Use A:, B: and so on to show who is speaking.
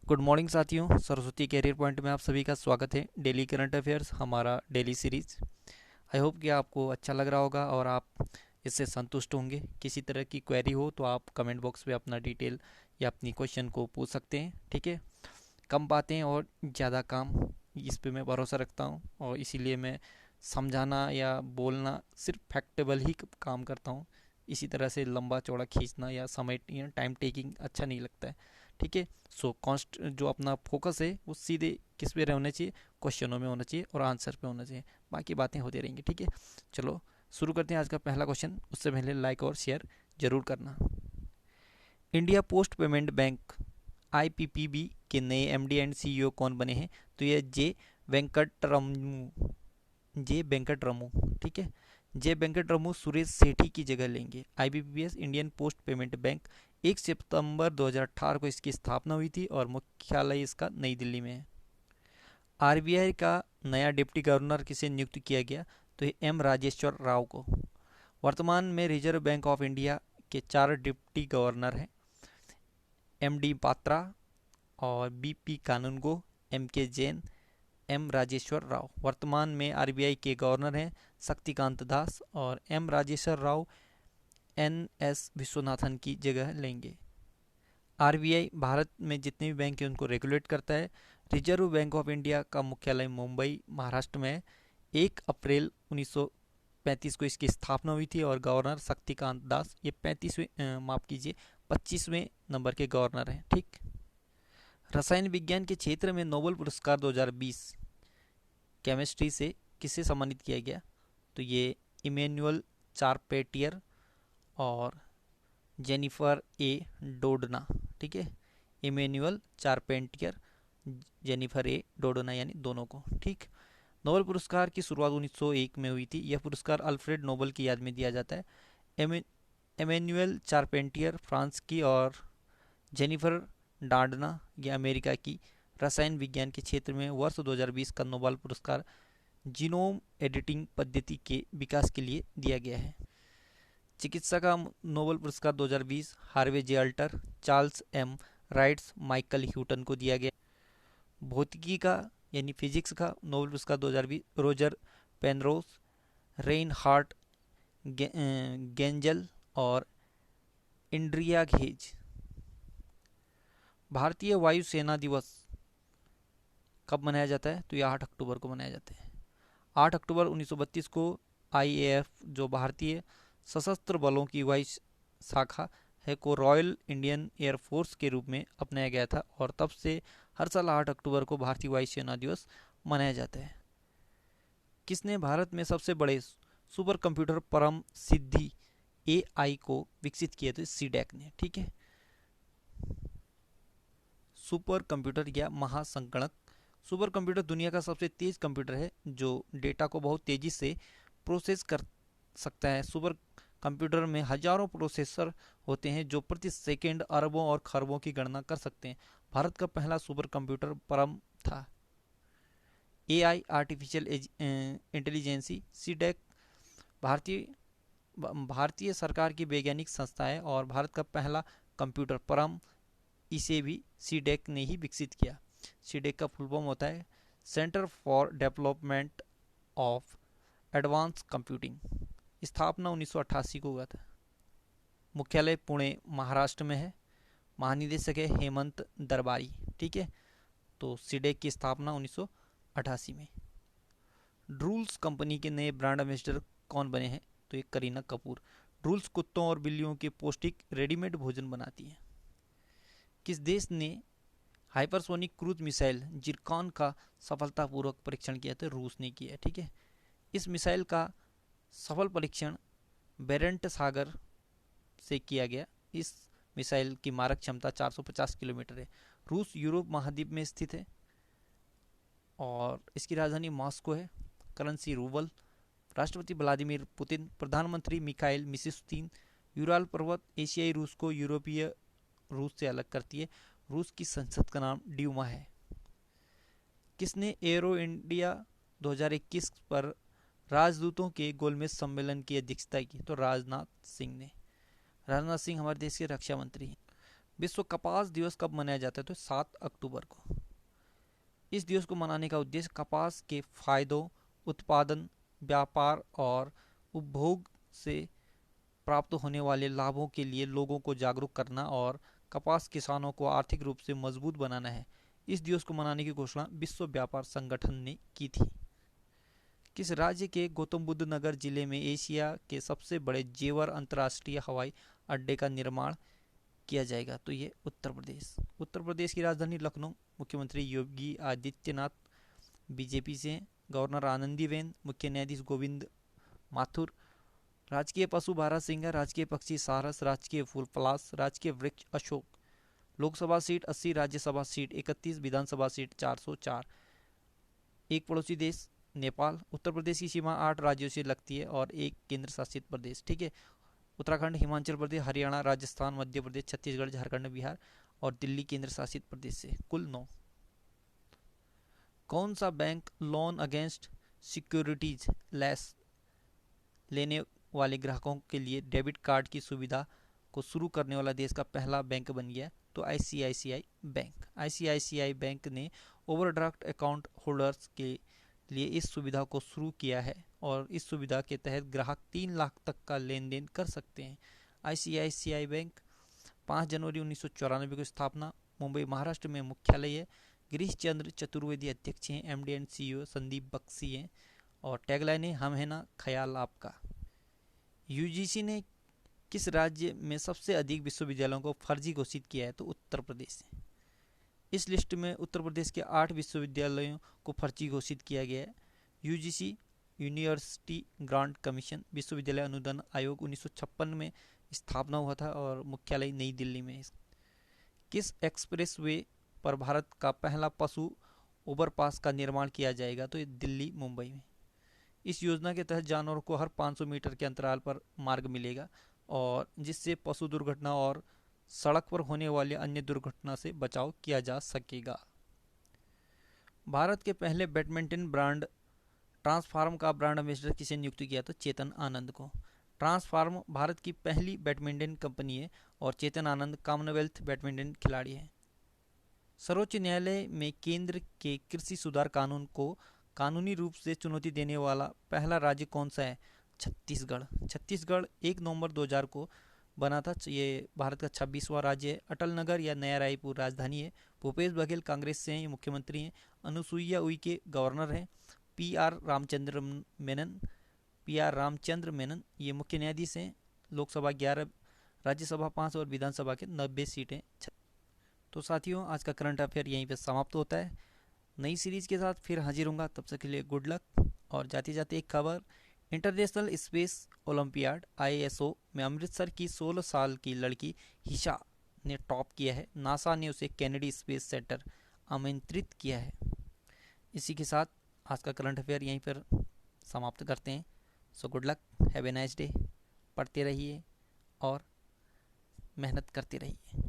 A: Good morning साथियों, Saraswati career point में आप सभी का स्वागत है। डेली करंट अफेयर्स हमारा डेली सीरीज। आई होप कि आपको अच्छा लग रहा होगा और आप इससे संतुष्ट होंगे। किसी तरह की क्वेरी हो तो आप कमेंट बॉक्स में अपना डिटेल या अपनी क्वेश्चन को पूछ सकते हैं, ठीक है। कम बातें और ज़्यादा काम, इस पे मैं भरोसा रखता हूँ और इसीलिए मैं समझाना या बोलना सिर्फ फैक्टेबल ही काम करता हूँ। इसी तरह से लंबा चौड़ा खींचना या समय टाइम टेकिंग अच्छा नहीं लगता है, ठीक है। सो कॉन्स्ट जो अपना फोकस है वो सीधे किस पे होना चाहिए, क्वेश्चनों में होना चाहिए और आंसर पे होना चाहिए। बाकी बातें होती रहेंगी, ठीक है। चलो शुरू करते हैं आज का पहला क्वेश्चन। उससे पहले लाइक और शेयर जरूर करना। India post payment bank IPPB के नए एमडी एंड सीईओ कौन बने हैं? तो ये जे वेंकटरमू, ठीक है। जे वेंकटरमू सुरेश सेठी की जगह लेंगे। IBPS Indian post payment bank 1 सितंबर 2018 को इसकी स्थापना हुई थी और मुख्यालय इसका नई दिल्ली में है। आरबीआई का नया डिप्टी गवर्नर किसे नियुक्त किया गया? तो ये एम राजेश्वर राव को। वर्तमान में रिजर्व बैंक ऑफ इंडिया के 4 डिप्टी गवर्नर हैं। एम डी पात्रा और बी पी कानूनगो, एम के जैन, एम राजेश्वर राव। वर्तमान में आरबीआई के गवर्नर हैं शक्तिकांत दास और M Rajeshwar Rao N S Vishwanathan की जगह लेंगे। आरबीआई भारत में जितने भी बैंक हैं उनको रेगुलेट करता है। रिजर्व बैंक ऑफ इंडिया का मुख्यालय मुंबई महाराष्ट्र में है। 1 अप्रैल 1935 को इसकी स्थापना हुई थी और गवर्नर शक्तिकांत दास ये 25वें नंबर के गवर्नर हैं, ठीक। रसायन विज्ञान के क्षेत्र में नोबेल पुरस्कार 2020 केमिस्ट्री से किसे सम्मानित किया गया? तो ये इमैनुअल चारपेटियर और जेनिफर ए डोडना, ठीक है। इमैनुअल चारपेंटियर, जेनिफर ए डोडना, यानी दोनों को, ठीक। नोबेल पुरस्कार की शुरुआत 1901 में हुई थी। यह पुरस्कार अल्फ्रेड नोबेल की याद में दिया जाता है। इमैनुअल चारपेंटियर फ्रांस की और जेनिफर डाडना ये अमेरिका की। रसायन विज्ञान के क्षेत्र में वर्ष 2020 का नोबेल पुरस्कार जीनोम एडिटिंग पद्धति के विकास के लिए दिया गया है। चिकित्सा का नोबेल पुरस्कार 2020 Harvey J Alter, Charles M Rice, Michael Houghton को दिया गया। भौतिकी का यानी फिजिक्स का नोबेल पुरस्कार 2020 रोजर पेनरोस, रेन हार्ट गेंजल और इंड्रिया घेज। भारतीय वायुसेना दिवस कब मनाया जाता है? तो ये 8 अक्टूबर को मनाया जाता है। 8 अक्टूबर 1932 को आईएएफ जो भारतीय सशस्त्र बलों की वायु शाखा है को रॉयल इंडियन एयरफोर्स के रूप में अपनाया गया था और तब से हर साल 8 अक्टूबर को भारतीय वायुसेना दिवस मनाया जाता है। किसने भारत में सबसे बड़े सुपर कंप्यूटर परम सिद्धि एआई को विकसित किया? तो सीडैक ने, ठीक है। सुपर कंप्यूटर या महासंगणक। सुपर कंप्यूटर दुनिया का सबसे तेज कंप्यूटर है जो डेटा को बहुत तेजी से प्रोसेस कर सकता है। सुपर कंप्यूटर में हजारों प्रोसेसर होते हैं जो प्रति सेकंड अरबों और खरबों की गणना कर सकते हैं। भारत का पहला सुपर कंप्यूटर परम था। एआई आर्टिफिशियल इंटेलिजेंसी सीडेक भारतीय भारतीय सरकार की वैज्ञानिक संस्था है और भारत का पहला कंप्यूटर परम इसे भी सीडेक ने ही विकसित किया। सीडेक का फुल फॉर्म होता है centre for development of advance computing. स्थापना 1988 को हुआ था। मुख्यालय पुणे महाराष्ट्र में है। महानिदेशक है हेमंत दरबारी, ठीक है। तो सीडेक की स्थापना 1988 में। ड्रूल्स कंपनी के नए ब्रांड एम्बेसडर कौन बने हैं? तो ये करीना कपूर। ड्रूल्स कुत्तों और बिल्लियों के पौष्टिक रेडीमेड भोजन बनाती है। किस देश ने हाइपरसोनिक क्रूज मिसाइल जिरकॉन का सफलतापूर्वक परीक्षण किया? तो रूस ने किया, ठीक है। इस मिसाइल का सफल परीक्षण बेरेंट सागर से किया गया। इस मिसाइल की मारक क्षमता 450 किलोमीटर है। रूस यूरोप महाद्वीप में स्थित है और इसकी राजधानी मॉस्को है। Currency rouble. राष्ट्रपति व्लादिमीर पुतिन, प्रधानमंत्री मिखाइल मिशुस्तिन। यूराल पर्वत एशियाई रूस को यूरोपीय रूस से अलग करती है। रूस की संसद का नाम ड्यूमा है। किसने एरो इंडिया 2021 पर राजदूतों के गोलमेज सम्मेलन की अध्यक्षता की? तो राजनाथ सिंह ने। राजनाथ सिंह हमारे देश के रक्षा मंत्री हैं। विश्व कपास दिवस कब मनाया जाता है? तो 7 अक्टूबर को। इस दिवस को मनाने का उद्देश्य कपास के फायदों, उत्पादन, व्यापार और उपभोग से प्राप्त होने वाले लाभों के लिए लोगों को जागरूक करना और कपास किसानों को आर्थिक रूप से मजबूत बनाना है। इस दिवस को मनाने की घोषणा विश्व व्यापार संगठन ने की थी। किस राज्य के गौतम बुद्ध नगर जिले में एशिया के सबसे बड़े जेवर अंतर्राष्ट्रीय हवाई अड्डे का निर्माण किया जाएगा? तो ये उत्तर प्रदेश। उत्तर प्रदेश की राजधानी लखनऊ। मुख्यमंत्री योगी आदित्यनाथ बीजेपी से। गवर्नर आनंदीबेन। मुख्य न्यायाधीश गोविंद माथुर। राजकीय पशु बारहसिंगा। राजकीय पक्षी सारस। राजकीय फूल पलाश। राजकीय वृक्ष अशोक। लोकसभा सीट 80, राज्यसभा सीट 31, विधानसभा सीट 404। एक पड़ोसी देश नेपाल। उत्तर प्रदेश की सीमा 8 राज्यों से लगती है और एक केंद्र शासित प्रदेश। ठीक है। उत्तराखंड, हिमाचल प्रदेश, हरियाणा, राजस्थान, मध्य प्रदेश, छत्तीसगढ़, झारखंड, बिहार और दिल्ली केंद्र शासित प्रदेश से। कुल 9। कौन सा bank loan against securities less लेने वाले ग्राहकों के लिए डेबिट कार्ड की सुविधा को शुरू करने वाला देश का पहला बैंक बन गया? तो आईसीआईसीआई बैंक। आईसीआईसीआई बैंक ने ओवरड्राफ्ट अकाउंट होल्डर्स के लिए इस सुविधा को शुरू किया है और इस सुविधा के तहत ग्राहक 3 लाख तक का लेन देन कर सकते हैं। आईसीआईसीआई बैंक 5 जनवरी 1994 को स्थापना। मुंबई महाराष्ट्र में मुख्यालय है। गिरीश चंद्र चतुर्वेदी अध्यक्ष हैं। MD and CEO Sandeep Bakshi हैं और टैगलाइन है हम है ना ख्याल आपका। यूजीसी ने किस राज्य में सबसे अधिक विश्वविद्यालयों को फर्जी घोषित किया है? तो उत्तर प्रदेश है। इस लिस्ट में उत्तर प्रदेश के 8 विश्वविद्यालयों को फर्जी घोषित किया गया है। यूजीसी यूनिवर्सिटी ग्रांट कमीशन विश्वविद्यालय अनुदान आयोग 1956 में स्थापना हुआ था और मुख्यालय नई दिल्ली में है। किस एक्सप्रेसवे पर भारत का पहला पशु ओवरपास का निर्माण किया जाएगा? तो ये दिल्ली मुंबई में। इस योजना के तहत जानवरों को हर 500 मीटर के अंतराल पर मार्ग मिलेगा और जिससे पशु दुर्घटना और सड़क पर होने वाले अन्य दुर्घटना से बचाव किया जा सकेगा। भारत के पहले बैडमिंटन ब्रांड ट्रांसफार्म का ब्रांड एम्बेसडर किसे नियुक्त किया? तो चेतन आनंद को। ट्रांसफार्म भारत की पहली बैडमिंटन कंपनी है और चेतन आनंद कॉमनवेल्थ बैडमिंटन खिलाड़ी है। सर्वोच्च न्यायालय में केंद्र के कृषि सुधार कानून को कानूनी रूप से चुनौती देने वाला पहला राज्य कौन सा है? छत्तीसगढ़। छत्तीसगढ़ 1 नवंबर 2000 को बना था। ये भारत का 26वां राज्य है। अटल नगर या नया रायपुर राजधानी है। भूपेश बघेल कांग्रेस से हैं, ये मुख्यमंत्री हैं। अनुसुईया उइके गवर्नर हैं। पी आर रामचंद्र मेनन ये मुख्य न्यायाधीश हैं। लोकसभा 11, राज्यसभा 5 और विधानसभा के 90 सीटें। तो साथियों आज का करंट अफेयर यहीं पे समाप्त होता है। नई सीरीज के साथ फिर हाजिर होऊंगा, तब तक के लिए गुड लक। और जाते जाते एक खबर, इंटरनेशनल स्पेस ओलंपियाड ISO में अमृतसर की 16 साल की लड़की हिशा ने टॉप किया है। नासा ने उसे कैनेडी स्पेस सेंटर आमंत्रित किया है। इसी के साथ आज का करंट अफेयर यहीं पर समाप्त करते हैं। So good luck, have a nice day. पढ़ते रहिए और मेहनत करते रहिए।